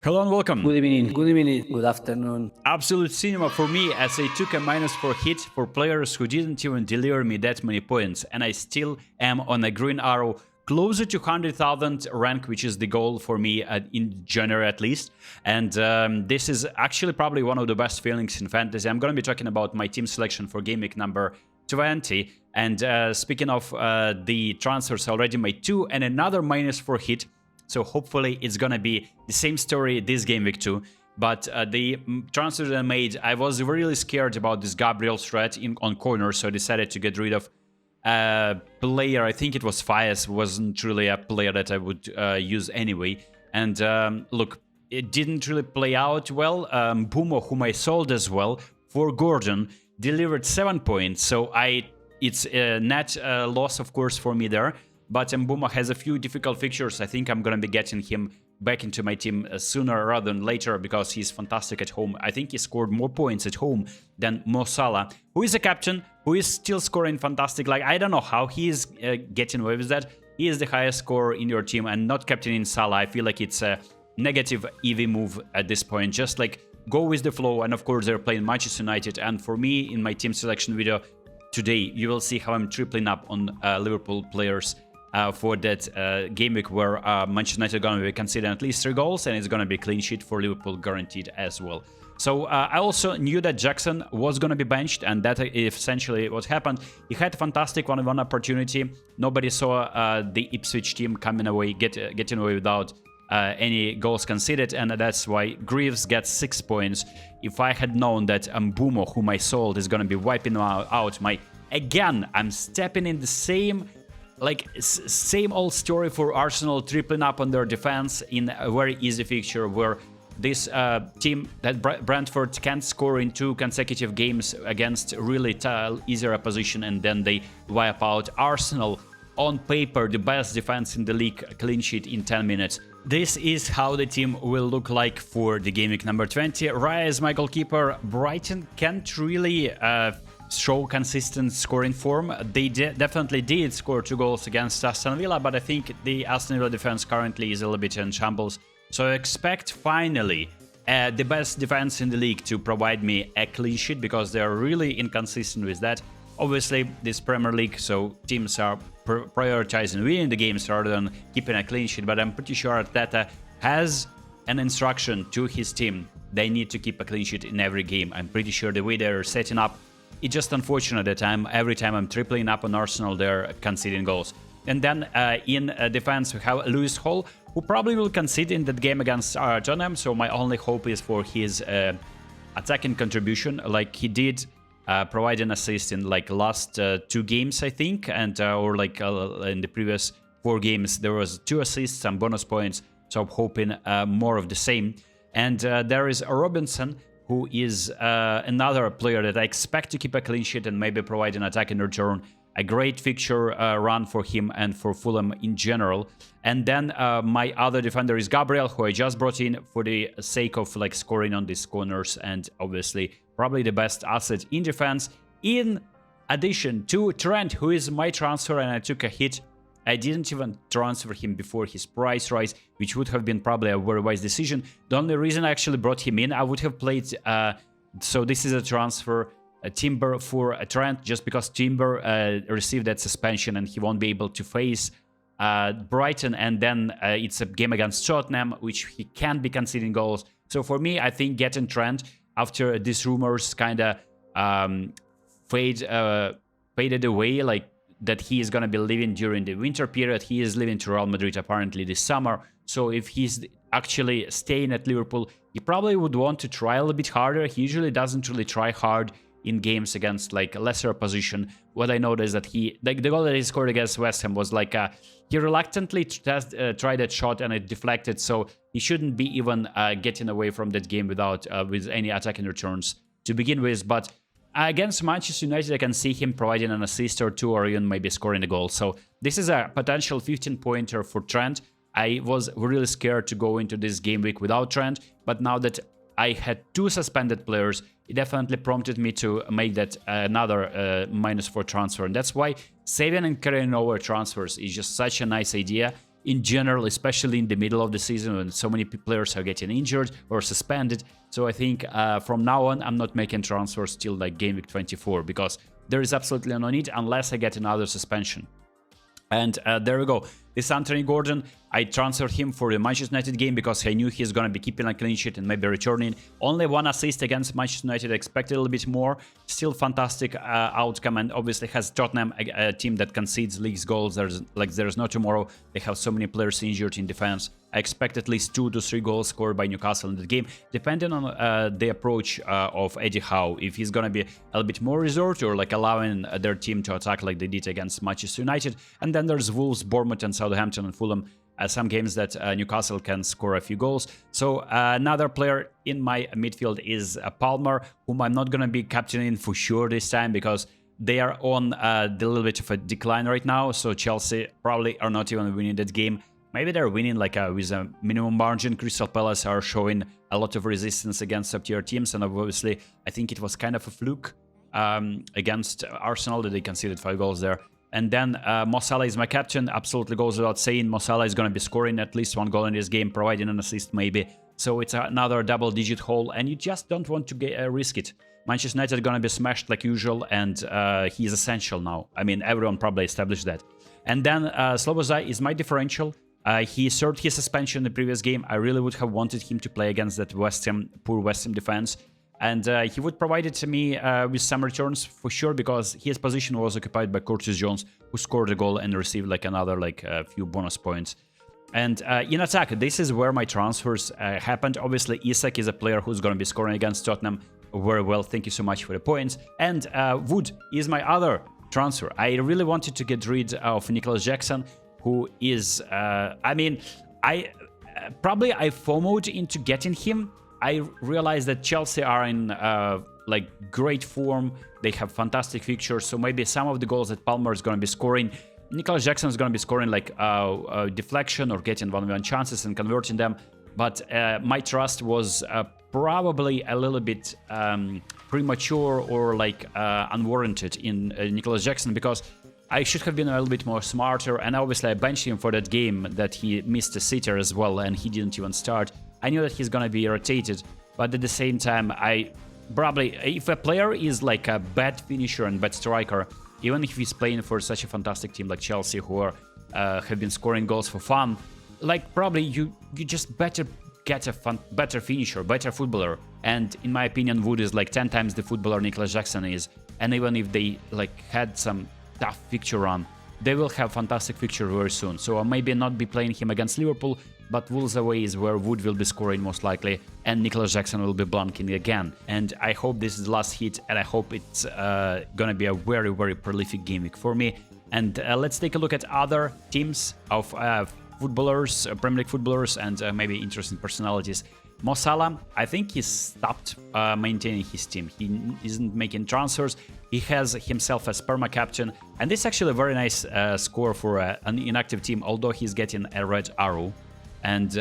Hello and welcome. Good evening, good afternoon. Absolute cinema for me, as I took a -4 hit for players who didn't even deliver me that many points, and I still am on a green arrow closer to 100,000 rank, which is the goal for me in January at least. And this is actually probably one of the best feelings in fantasy. I'm going to be talking about my team selection for Gameweek number 20. And speaking of the transfers, I already made 2 and another -4 hit. So hopefully it's going to be the same story this game week too. But the transfer that I made, I was really scared about this Gabriel threat on corner, so I decided to get rid of a player. I think it was Fias, wasn't really a player that I would use anyway. And look, it didn't really play out well. Bumo, whom I sold as well for Gordon, delivered 7 points. So it's a net loss, of course, for me there. But Mbuma has a few difficult fixtures. I think I'm going to be getting him back into my team sooner rather than later because he's fantastic at home. I think he scored more points at home than Mo Salah, who is a captain, who is still scoring fantastic. Like, I don't know how he is getting away with that. He is the highest scorer in your team and not captaining Salah. I feel like it's a negative EV move at this point. Just like go with the flow. And of course, they're playing Manchester United. And for me, in my team selection video today, you will see how I'm tripling up on Liverpool players for that game week where Manchester United are going to be considering at least 3 goals, and it's going to be clean sheet for Liverpool guaranteed as well. So I also knew that Jackson was going to be benched, and that is essentially what happened. He had a fantastic one-on-one opportunity. Nobody saw the Ipswich team coming away, getting away without any goals conceded, and that's why Greaves gets 6 points. If I had known that Mbumo, whom I sold, is going to be wiping out my... Again, I'm stepping in the same old story for Arsenal, tripling up on their defense in a very easy fixture where this team that Brentford can't score in 2 consecutive games against really easier opposition, and then they wipe out Arsenal. On paper, the best defense in the league, clean sheet in 10 minutes. This is how the team will look like for the game week number 20. Raya is my goalkeeper. Brighton can't really show consistent scoring form. They definitely did score 2 goals against Aston Villa, but I think the Aston Villa defense currently is a little bit in shambles. So I expect finally the best defense in the league to provide me a clean sheet, because they're really inconsistent with that. Obviously, this Premier League, so teams are prioritizing winning the games rather than keeping a clean sheet, but I'm pretty sure Arteta has an instruction to his team. They need to keep a clean sheet in every game. I'm pretty sure the way they're setting up, it's just unfortunate that every time I'm tripling up on Arsenal, they're conceding goals. And then in defense, we have Lewis Hall, who probably will concede in that game against Tottenham. So my only hope is for his attacking contribution, like he did provide an assist in like last 2 games, I think, and or like in the previous 4 games, there was 2 assists, some bonus points. So I'm hoping more of the same. And there is a Robertson, who is another player that I expect to keep a clean sheet and maybe provide an attack in return. A great fixture run for him and for Fulham in general. And then my other defender is Gabriel, who I just brought in for the sake of like scoring on these corners, and obviously probably the best asset in defense. In addition to Trent, who is my transfer, and I took a hit. I didn't even transfer him before his price rise, which would have been probably a very wise decision. The only reason I actually brought him in, I would have played... so this is a transfer, Timber for Trent, just because Timber received that suspension and he won't be able to face Brighton. And then it's a game against Tottenham, which he can't be conceding goals. So for me, I think getting Trent after these rumors kind of faded away, like that he is going to be leaving during the winter period. He is leaving to Real Madrid apparently this summer. So if he's actually staying at Liverpool, he probably would want to try a little bit harder. He usually doesn't really try hard in games against like lesser opposition. What I noticed is that he, like the goal that he scored against West Ham was like he reluctantly tried that shot and it deflected. So he shouldn't be even getting away from that game without with any attacking returns to begin with. But against Manchester United, I can see him providing an assist or 2, or even maybe scoring a goal. So this is a potential 15-pointer for Trent. I was really scared to go into this game week without Trent, but now that I had 2 suspended players, it definitely prompted me to make that another -4 transfer. And that's why saving and carrying over transfers is just such a nice idea. in general, especially in the middle of the season when so many players are getting injured or suspended. So I think from now on, I'm not making transfers till like Gameweek 24 because there is absolutely no need unless I get another suspension. And there we go. This Anthony Gordon, I transferred him for the Manchester United game because I knew he's going to be keeping a clean sheet and maybe returning. Only 1 assist against Manchester United, expected a little bit more. Still fantastic outcome, and obviously has Tottenham, a team that concedes leagues goals. There's no tomorrow. They have so many players injured in defense. I expect at least 2 to 3 goals scored by Newcastle in the game, depending on the approach of Eddie Howe. If he's going to be a little bit more reserved or like allowing their team to attack like they did against Manchester United. And then there's Wolves, Bournemouth and Southampton and Fulham. Some games that Newcastle can score a few goals. So another player in my midfield is Palmer, whom I'm not going to be captaining for sure this time because they are on the little bit of a decline right now. So Chelsea probably are not even winning that game. Maybe they're winning like with a minimum margin. Crystal Palace are showing a lot of resistance against top-tier teams, and obviously I think it was kind of a fluke against Arsenal that they conceded 5 goals there. And then Mo Salah is my captain. Absolutely goes without saying. Mo Salah is going to be scoring at least 1 goal in this game, providing an assist maybe. So it's another double-digit haul, and you just don't want to risk it. Manchester United are going to be smashed like usual, and he's essential now. I mean, everyone probably established that. And then Slobozai is my differential. He served his suspension in the previous game. I really would have wanted him to play against that poor West Ham defense. And he would provide it to me with some returns for sure, because his position was occupied by Curtis Jones, who scored a goal and received like another few bonus points. And in attack, this is where my transfers happened. Obviously, Isak is a player who's going to be scoring against Tottenham very well. Thank you so much for the points. And Wood is my other transfer. I really wanted to get rid of Nicholas Jackson, who is, I FOMO'd into getting him. I realized that Chelsea are in great form. They have fantastic fixtures, so maybe some of the goals that Palmer is going to be scoring, Nicholas Jackson is going to be scoring like deflection or getting 1v1 chances and converting them. But my trust was probably a little bit premature or unwarranted in Nicholas Jackson, because I should have been a little bit more smarter. And obviously I benched him for that game that he missed a sitter as well, and he didn't even start. I knew that he's going to be rotated, but at the same time, if a player is like a bad finisher and bad striker, even if he's playing for such a fantastic team like Chelsea, who have been scoring goals for fun, probably you just better get a better finisher, better footballer. And in my opinion, Wood is 10 times the footballer Nicholas Jackson is. And even if they had some tough fixture run, they will have fantastic fixture very soon. So I'll maybe not be playing him against Liverpool, but Wolves away is where Wood will be scoring most likely, and Nicholas Jackson will be blanking again. And I hope this is the last hit, and I hope it's gonna be a very, very prolific game week for me. And let's take a look at other teams of footballers, Premier League footballers, and maybe interesting personalities. Mo Salah, I think he stopped maintaining his team. He isn't making transfers. He has himself as perma captain, and this is actually a very nice score for an inactive team, although he's getting a red arrow. And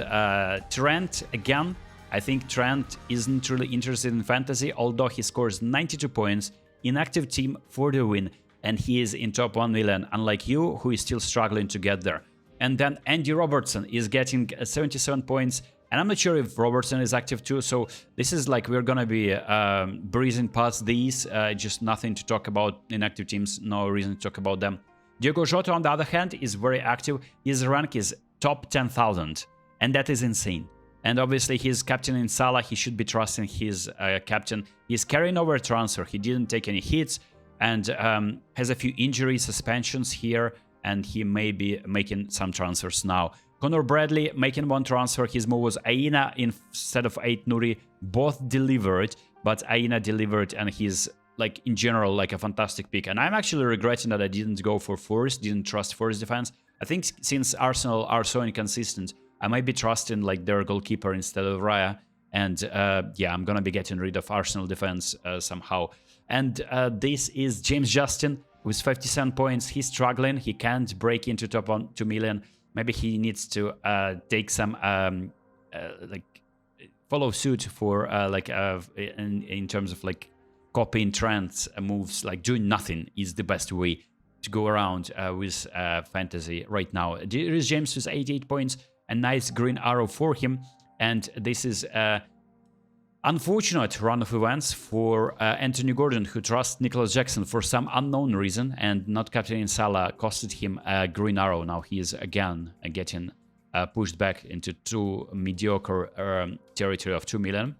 Trent, again, I think Trent isn't really interested in fantasy, although he scores 92 points, inactive team for the win, and he is in top 1 million, unlike you, who is still struggling to get there. And then Andy Robertson is getting 77 points, and I'm not sure if Robertson is active too, so this is we're gonna be breezing past these, just nothing to talk about. Inactive teams, no reason to talk about them. Diogo Jota, on the other hand, is very active. His rank is top 10,000, and that is insane. And obviously he's captain in Salah. He should be trusting his captain. He's carrying over a transfer. He didn't take any hits, and has a few injury suspensions here, and he may be making some transfers now. Conor Bradley making 1 transfer. His move was Aina instead of Ait Nouri. Both delivered, but Aina delivered, and he's in general a fantastic pick. And I'm actually regretting that I didn't go for Forest, didn't trust Forest defense. I think since Arsenal are so inconsistent, I might be trusting their goalkeeper instead of Raya. And yeah, I'm gonna be getting rid of Arsenal defense somehow. And this is James Justin with 57 points. He's struggling. He can't break into top 2 million. Maybe he needs to take some follow suit for in terms of copying Trent's moves. Doing nothing is the best way. to go around with fantasy right now. There is James with 88 points, a nice green arrow for him, and this is unfortunate run of events for Anthony Gordon, who trusts Nicholas Jackson for some unknown reason, and not captaining Salah costed him a green arrow. Now he is again getting pushed back into too mediocre territory of 2 million.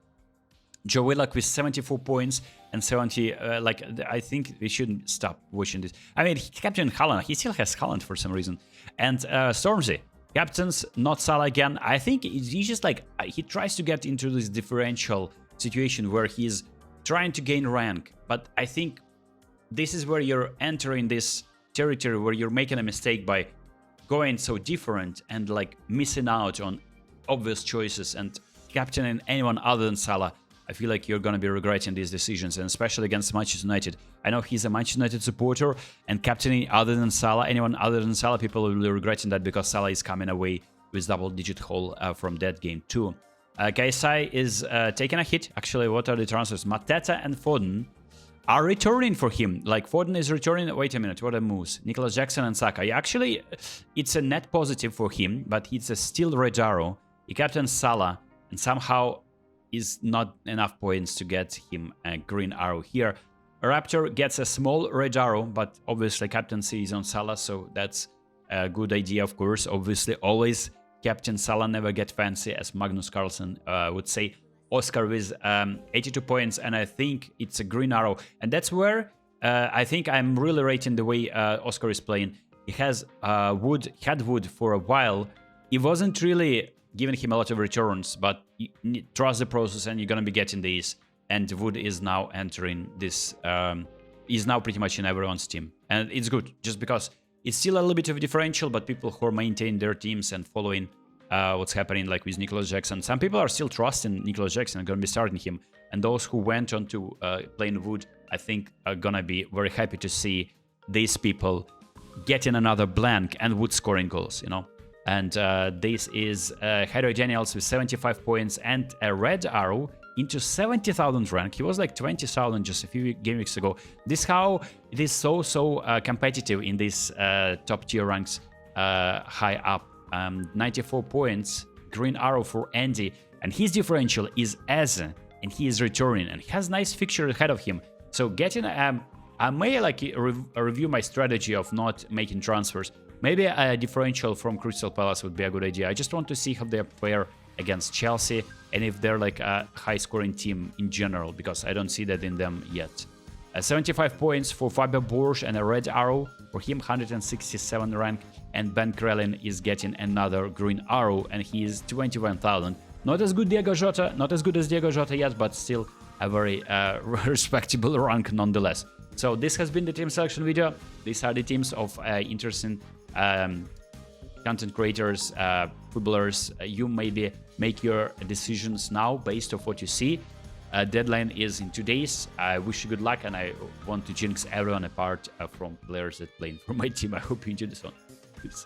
Joe Willock with 74 points and 70, I think we shouldn't stop watching this. I mean, he captained Haaland. He still has Haaland for some reason. And Stormzy, captains, not Salah again. I think he's just like, he tries to get into this differential situation where he's trying to gain rank. But I think this is where you're entering this territory where you're making a mistake by going so different and like missing out on obvious choices and captaining anyone other than Salah. I feel like you're going to be regretting these decisions, and especially against Manchester United. I know he's a Manchester United supporter, and captaining other than Salah, anyone other than Salah, people will be regretting that because Salah is coming away with double-digit haul from that game too. KSI is taking a hit. Actually, what are the transfers? Mateta and Foden are returning for him. Like, Foden is returning. Wait a minute, what a moves. Nicholas Jackson and Saka. Actually, it's a net positive for him, but it's a still red arrow. He captains Salah, and somehow is not enough points to get him a green arrow here. Raptor gets a small red arrow, but obviously captaincy is on Salah, so that's a good idea, of course. Obviously, always captain Salah, never get fancy, as Magnus Carlsen would say. Oscar with 82 points, and I think it's a green arrow. And that's where I think I'm really rating the way Oscar is playing. He has had wood for a while. He wasn't really giving him a lot of returns, but trust the process and you're gonna be getting these. And Wood is now entering this, is now pretty much in everyone's team. And it's good, just because it's still a little bit of a differential, but people who are maintaining their teams and following what's happening, like with Nicholas Jackson. Some people are still trusting Nicholas Jackson and gonna be starting him. And those who went on to playing Wood, I think are gonna be very happy to see these people getting another blank and Wood scoring goals, you know. And this is Harry Daniels with 75 points and a red arrow into 70,000 rank. He was like 20,000 just a few game weeks ago. This how it is so competitive in these top tier ranks high up. 94 points, green arrow for Andy, and his differential is Eze, and he is returning and has nice fixture ahead of him. So getting I may like review my strategy of not making transfers. Maybe a differential from Crystal Palace would be a good idea. I just want to see how they fare against Chelsea and if they're like a high-scoring team in general, because I don't see that in them yet. 75 points for Fabio Borsch and a red arrow for him, 167 rank, and Ben Crellin is getting another green arrow, and he is 21,000. Not as good Diego Jota, not as good as Diego Jota yet, but still a very respectable rank nonetheless. So this has been the team selection video. These are the teams of interesting content creators, footballers. You maybe make your decisions now based on what you see. Deadline is in 2 days. I wish you good luck, and I want to jinx everyone apart from players that playing for my team. I hope you enjoyed this one. Peace.